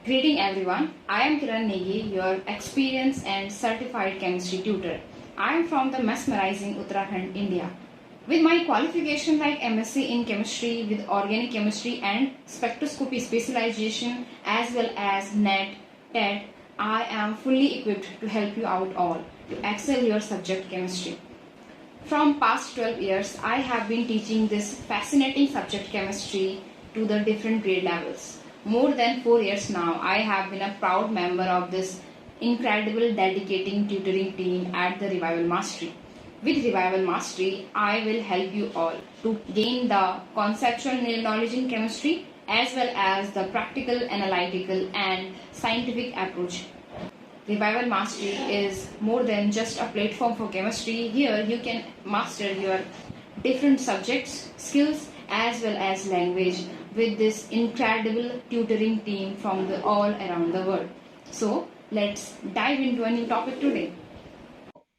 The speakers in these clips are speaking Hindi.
Greeting everyone. I am Kiran Negi, your experienced and certified chemistry tutor. I am from the mesmerizing Uttarakhand, India. With my qualification like MSc in chemistry with organic chemistry and spectroscopy specialization as well as NET, TET, I am fully equipped to help you out all to excel your subject chemistry. From past 12 years, I have been teaching this fascinating subject chemistry to the different grade levels. More than 4 years now, I have been a proud member of this incredible dedicating tutoring team at the Revival Mastery. With Revival Mastery, I will help you all to gain the conceptual knowledge in chemistry as well as the practical, analytical, and scientific approach. Revival Mastery is more than just a platform for chemistry. Here you can master your different subjects, skills, as well as language with this incredible tutoring team from all around the world. So let's dive into a new topic today.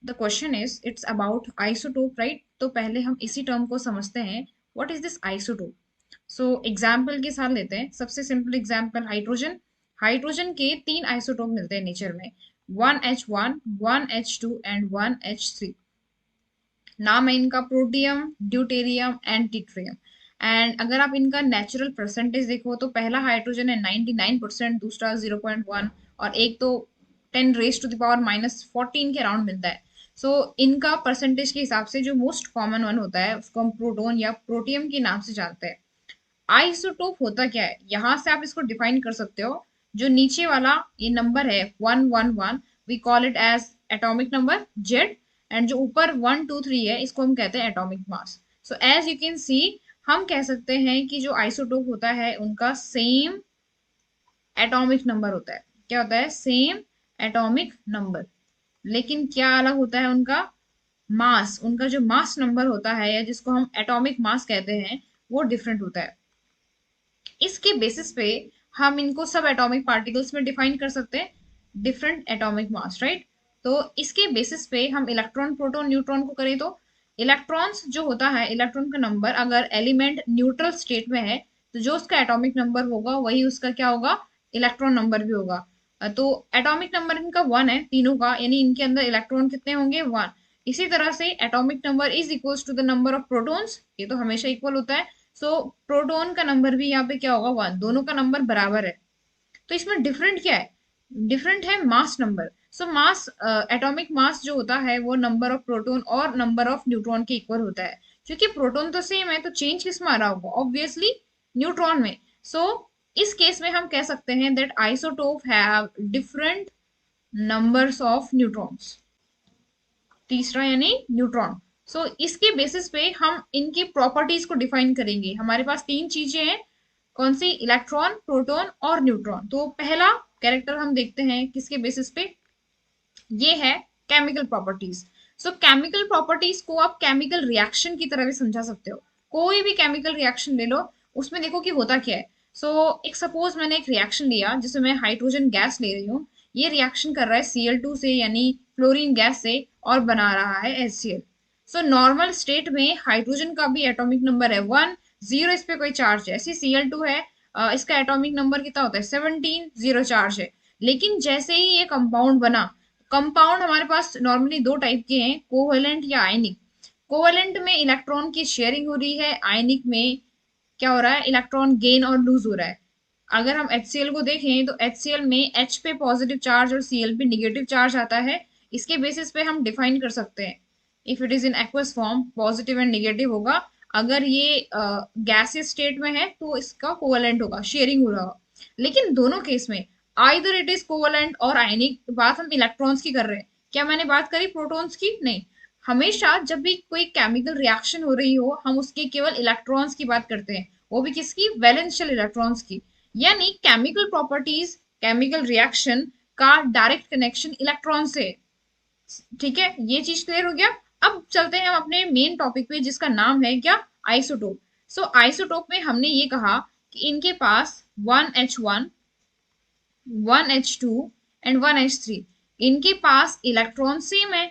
The question is it's about isotope right. तो पहले हम इसी टर्म को समझते हैं, what is this isotope. So example के साथ लेते हैं, सबसे सिंपल एग्जाम्पल हाइड्रोजन। हाइड्रोजन के तीन आइसोटोप मिलते हैं नेचर में, 1H1, 1H2 एंड 1H3। नाम है इनका प्रोटियम, ड्यूटेरियम एंड टिट्रियम। एंड अगर आप इनका नेचुरल परसेंटेज देखो तो पहला हाइड्रोजन है 99%, दूसरा 0.1 और एक तो 10⁻⁻14 के अराउंड मिलता है। सो इनका परसेंटेज के हिसाब से जो मोस्ट कॉमन वन होता है उसको हम प्रोटॉन या प्रोटियम के नाम से जानते हैं। आइसोटोप होता क्या है, यहां से आप इसको डिफाइन कर सकते हो। जो नीचे वाला ये नंबर है 111, we call it as atomic number Z. And जो ऊपर 123 है इसको हम कहते हैं atomic mass. So as you can see, हम कह सकते हैं कि जो आइसोटोप होता है उनका सेम एटॉमिक नंबर होता है। क्या होता है? Same atomic number. लेकिन क्या अलग होता है उनका? मास। उनका जो मास नंबर होता है या जिसको हम एटॉमिक मास कहते हैं वो डिफरेंट होता है। इसके बेसिस पे हम इनको सब एटॉमिक पार्टिकल्स में डिफाइन कर सकते हैं, डिफरेंट एटॉमिक मास राइट। तो इसके बेसिस पे हम इलेक्ट्रॉन, प्रोटॉन, न्यूट्रॉन को करें तो इलेक्ट्रॉन्स जो होता है, इलेक्ट्रॉन का नंबर अगर एलिमेंट न्यूट्रल स्टेट में है तो जो उसका एटॉमिक नंबर होगा वही उसका क्या होगा, इलेक्ट्रॉन नंबर भी होगा। तो एटॉमिक नंबर इनका 1 है तीनों का, यानी इनके अंदर इलेक्ट्रॉन कितने होंगे? 1। इसी तरह से atomic number is equals to the number of protons, ये तो हमेशा इक्वल होता है। सो प्रोटॉन का नंबर भी यहाँ पे क्या होगा? 1। दोनों का नंबर बराबर है। तो इसमें डिफरेंट क्या है? डिफरेंट है मास नंबर। सो मास, एटॉमिक मास जो होता है वो नंबर ऑफ प्रोटॉन और नंबर ऑफ न्यूट्रॉन के इक्वल होता है। क्योंकि प्रोटॉन तो सेम है तो चेंज किस में आ रहा होगा? ऑब्वियसली न्यूट्रॉन में। सो इस केस में हम कह सकते हैं that isotope have different numbers of neutrons. तीसरा यानी न्यूट्रॉन। सो इसके बेसिस पे हम इनकी प्रॉपर्टीज को डिफाइन करेंगे। हमारे पास तीन चीजें हैं, कौन सी? इलेक्ट्रॉन, प्रोटॉन और न्यूट्रॉन। तो पहला कैरेक्टर हम देखते हैं किसके बेसिस पे, ये है केमिकल प्रॉपर्टीज। सो केमिकल प्रॉपर्टीज को आप केमिकल रिएक्शन की तरह भी समझा सकते हो। कोई भी केमिकल रिएक्शन ले लो, उसमें देखो कि होता क्या है। एक सपोज मैंने एक रिएक्शन लिया जिसमें मैं हाइड्रोजन गैस ले रही हूँ। ये रिएक्शन कर रहा है Cl2 से यानी क्लोरीन गैस से और बना रहा है HCl। नॉर्मल स्टेट में हाइड्रोजन का भी एटॉमिक नंबर है 1, 0 इस पे कोई चार्ज है। ऐसे Cl2 है, इसका एटॉमिक नंबर कितना होता है? 17, 0 चार्ज है। लेकिन जैसे ही ये कंपाउंड बना, कंपाउंड हमारे पास नॉर्मली दो टाइप के हैं, कोवेलेंट या आयनिक। कोवेलेंट में इलेक्ट्रॉन की शेयरिंग हो रही है, आयनिक में क्या हो रहा है? इलेक्ट्रॉन गेन और लूज हो रहा है। अगर हम HCl को देखें तो HCl में H पे पॉजिटिव चार्ज और Cl पे निगेटिव चार्ज आता है। इसके बेसिस पे हम डिफाइन कर सकते हैं, if it is in aqueous form positive and negative होगा। अगर ये गैसियस स्टेट में है तो इसका कोवेलेंट होगा, शेयरिंग हो रहा होगा। लेकिन दोनों केस में आइदर इट इज कोवेलेंट और आयनिक। बात हम इलेक्ट्रॉन्स की कर रहे हैं, क्या मैंने बात करी प्रोटॉन्स की? नहीं। हमेशा जब भी कोई केमिकल रिएक्शन हो रही हो हम उसके केवल इलेक्ट्रॉन्स की बात करते हैं, वो भी किसकी? वैलेंशियल इलेक्ट्रॉन्स की। यानी केमिकल प्रॉपर्टीज, केमिकल रिएक्शन का डायरेक्ट कनेक्शन इलेक्ट्रॉन से है। ठीक है, ये चीज क्लियर हो गया। अब चलते हैं हम अपने मेन टॉपिक पे जिसका नाम है क्या? आइसोटोप। आइसोटोप में हमने ये कहा कि इनके पास 1H1, 1H2 एंड 1H3, इनके पास इलेक्ट्रॉन सेम है।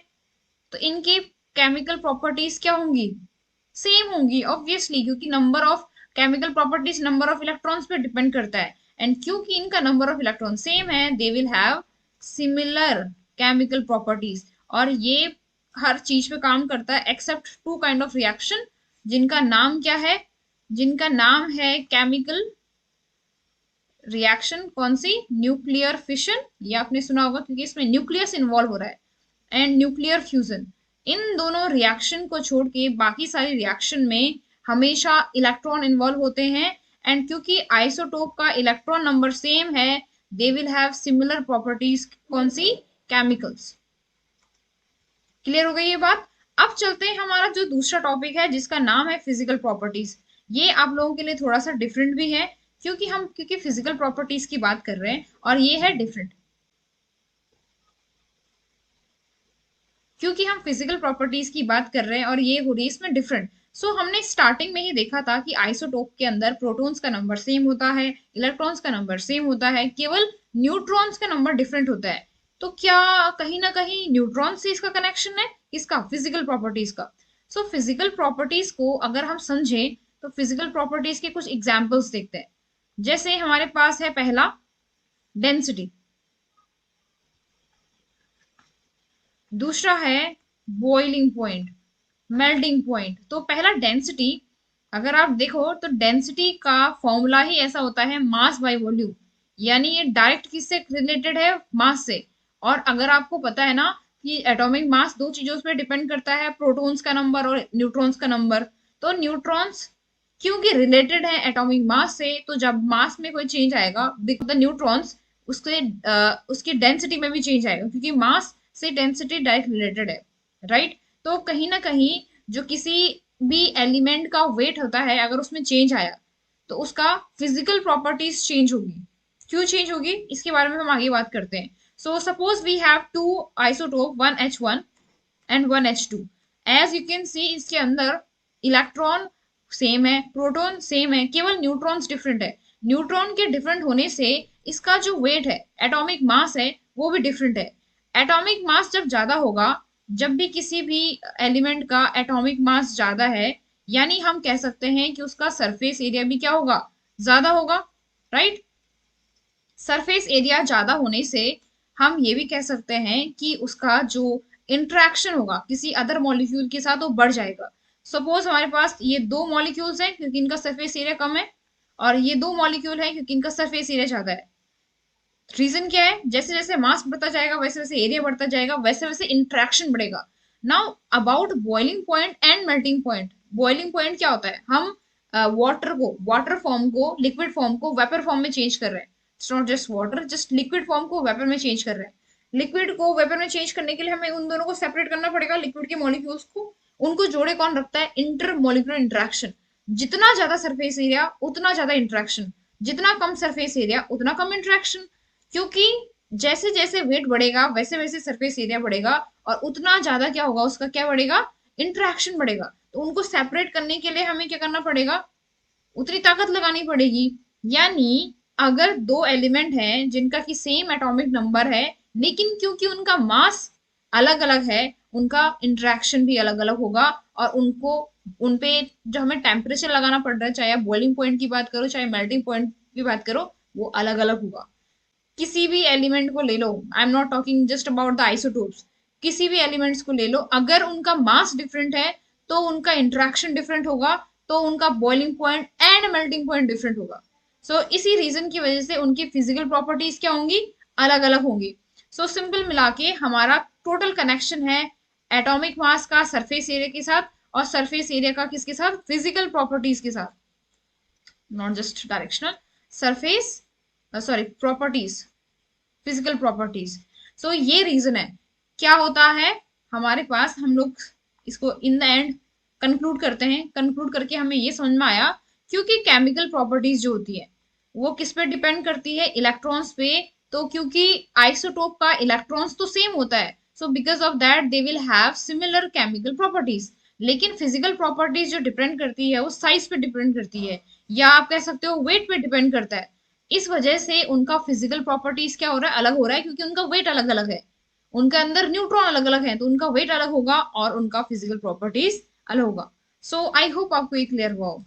तो इनकी केमिकल प्रॉपर्टीज क्या होंगी? सेम होंगी ऑब्वियसली, क्योंकि number of chemical properties number of electrons पे डिपेंड करता है। एंड क्योंकि इनका नंबर ऑफ इलेक्ट्रॉन सेम है, they will have similar chemical properties. और ये हर चीज पे काम करता है except two kind of reaction, जिनका नाम क्या है, जिनका नाम है केमिकल रिएक्शन। कौन सी? न्यूक्लियर फिशन, ये आपने सुना होगा क्योंकि इसमें न्यूक्लियस इन्वॉल्व हो रहा है, एंड न्यूक्लियर फ्यूजन। इन दोनों रिएक्शन को छोड़ के बाकी सारी रिएक्शन में हमेशा इलेक्ट्रॉन इन्वॉल्व होते हैं, एंड क्योंकि आइसोटोप का इलेक्ट्रॉन नंबर सेम है, they will have similar properties. कौन सी? केमिकल्स। क्लियर हो गई ये बात? अब चलते हैं हमारा जो दूसरा टॉपिक है जिसका नाम है फिजिकल प्रॉपर्टीज। ये आप लोगों के लिए थोड़ा सा डिफरेंट भी है क्योंकि फिजिकल प्रॉपर्टीज की बात कर रहे हैं और ये है डिफरेंट। क्योंकि हम फिजिकल प्रॉपर्टीज की बात कर रहे हैं और ये हो रही है इसमें डिफरेंट। सो हमने स्टार्टिंग में ही देखा था कि आइसोटोप के अंदर प्रोटॉन्स का नंबर सेम होता है, इलेक्ट्रॉन्स का नंबर सेम होता है, केवल न्यूट्रॉन्स का नंबर डिफरेंट होता है। तो क्या कहीं ना कहीं न्यूट्रॉन से इसका कनेक्शन है? इसका फिजिकल प्रॉपर्टीज का। सो फिजिकल प्रॉपर्टीज को अगर हम समझें तो फिजिकल प्रॉपर्टीज के कुछ एग्जाम्पल्स देखते हैं। जैसे हमारे पास है पहला डेंसिटी, दूसरा है बॉइलिंग पॉइंट, मेल्टिंग पॉइंट। तो पहला डेंसिटी, अगर आप देखो तो डेंसिटी का फॉर्मूला ही ऐसा होता है मास बाय वॉल्यूम, यानी ये डायरेक्ट किससे रिलेटेड है? मास से। और अगर आपको पता है ना कि एटॉमिक मास दो चीजों पर डिपेंड करता है, प्रोटॉन्स का नंबर और न्यूट्रॉन्स का नंबर। तो न्यूट्रॉन्स क्योंकि रिलेटेड है एटॉमिक मास से, तो जब मास में कोई चेंज आएगा द न्यूट्रॉन्स, उसके उसकी डेंसिटी में भी चेंज आएगा क्योंकि मास से डेंसिटी डायरेक्ट रिलेटेड है, राइट? तो कहीं ना कहीं जो किसी भी एलिमेंट का वेट होता है, अगर उसमें चेंज आया तो उसका फिजिकल प्रॉपर्टीज चेंज होगी। क्यों चेंज होगी इसके बारे में हम आगे बात करते हैं। So suppose we have two isotope, one H1 and one H2। As you can see इसके अंदर इलेक्ट्रॉन सेम है, प्रोटॉन सेम है, केवल न्यूट्रॉन्स डिफरेंट है। न्यूट्रॉन के डिफरेंट होने से इसका जो वेट है, एटॉमिक मास है, वो भी डिफरेंट है। एटॉमिक मास जब ज्यादा होगा, जब भी किसी भी एलिमेंट का एटॉमिक मास ज्यादा है, यानी हम कह सकते हैं कि उसका सरफेस एरिया भी क्या होगा? ज्यादा होगा, राइट? सरफेस एरिया ज्यादा होने से हम ये भी कह सकते हैं कि उसका जो इंटरेक्शन होगा किसी अदर मॉलिक्यूल के साथ वो बढ़ जाएगा। सपोज हमारे पास ये दो मॉलिक्यूल्स हैं क्योंकि इनका सरफेस एरिया कम है, और ये दो मॉलिक्यूल है क्योंकि इनका सरफेस एरिया ज्यादा है। रीजन क्या है? जैसे जैसे मास बढ़ता जाएगा वैसे वैसे एरिया बढ़ता जाएगा, वैसे वैसे इंट्रैक्शन बढ़ेगा। Now about boiling point and melting point. Boiling point क्या होता है? हम वाटर फॉर्म को, लिक्विड फॉर्म को वेपर फॉर्म में चेंज कर रहे हैं। It's not just water, just liquid form को वेपर में चेंज कर रहे हैं। लिक्विड को वेपर में चेंज करने के लिए हमें उन दोनों को सेपरेट करना पड़ेगा, लिक्विड के मॉलिक्यूल्स को। उनको जोड़े कौन रखता है? Inter molecular interaction. जितना ज्यादा सरफेस एरिया उतना ज्यादा इंटरेक्शन, जितना कम सरफेस एरिया उतना कम इंटरेक्शन। क्योंकि जैसे जैसे वेट बढ़ेगा वैसे वैसे सरफेस एरिया बढ़ेगा, और उतना ज्यादा क्या होगा? उसका क्या बढ़ेगा? इंटरेक्शन बढ़ेगा। तो उनको सेपरेट करने के लिए हमें क्या करना पड़ेगा? उतनी ताकत लगानी पड़ेगी। यानी अगर दो एलिमेंट हैं जिनका की सेम एटॉमिक नंबर है, लेकिन क्योंकि उनका मास अलग अलग है, उनका इंटरेक्शन भी अलग अलग होगा, और उनको उनपे जो हमें टेम्परेचर लगाना पड़ रहा है, चाहे आप बॉइलिंग पॉइंट की बात करो चाहे मेल्टिंग पॉइंट की बात करो, वो अलग अलग होगा। किसी भी एलिमेंट को ले लो, I am not talking just about the isotopes, किसी भी एलिमेंट्स को ले लो, अगर उनका मास डिफरेंट है तो उनका इंटरेक्शन डिफरेंट होगा, तो उनका boiling point and melting point different होगा। सो इसी रीजन की वजह से उनकी फिजिकल प्रॉपर्टीज क्या होंगी? अलग अलग होंगी। सो सिंपल मिला के हमारा टोटल कनेक्शन है एटॉमिक मास का सरफेस एरिया के साथ, और सरफेस एरिया का किसके साथ? फिजिकल प्रॉपर्टीज के साथ, not just directional. Surface sorry properties, physical properties. So ये रीजन है। क्या होता है हमारे पास, हम लोग इसको इन द एंड कंक्लूड करते हैं। कंक्लूड करके हमें ये समझ में आया क्योंकि केमिकल प्रॉपर्टीज जो होती है वो किस पे डिपेंड करती है? इलेक्ट्रॉन्स पे। तो क्योंकि आइसोटोप का इलेक्ट्रॉन्स तो सेम होता है, so because of that they will have similar chemical properties. लेकिन फिजिकल प्रॉपर्टीज जो डिपेंड करती है वो साइज पे डिपेंड करती है, या आप कह सकते हो वेट पे डिपेंड करता है। इस वजह से उनका फिजिकल प्रॉपर्टीज क्या हो रहा है? अलग हो रहा है, क्योंकि उनका वेट अलग अलग है, उनके अंदर न्यूट्रॉन अलग अलग है, तो उनका वेट अलग होगा और उनका फिजिकल प्रॉपर्टीज अलग होगा। सो आई होप आपको ये क्लियर हुआ हो।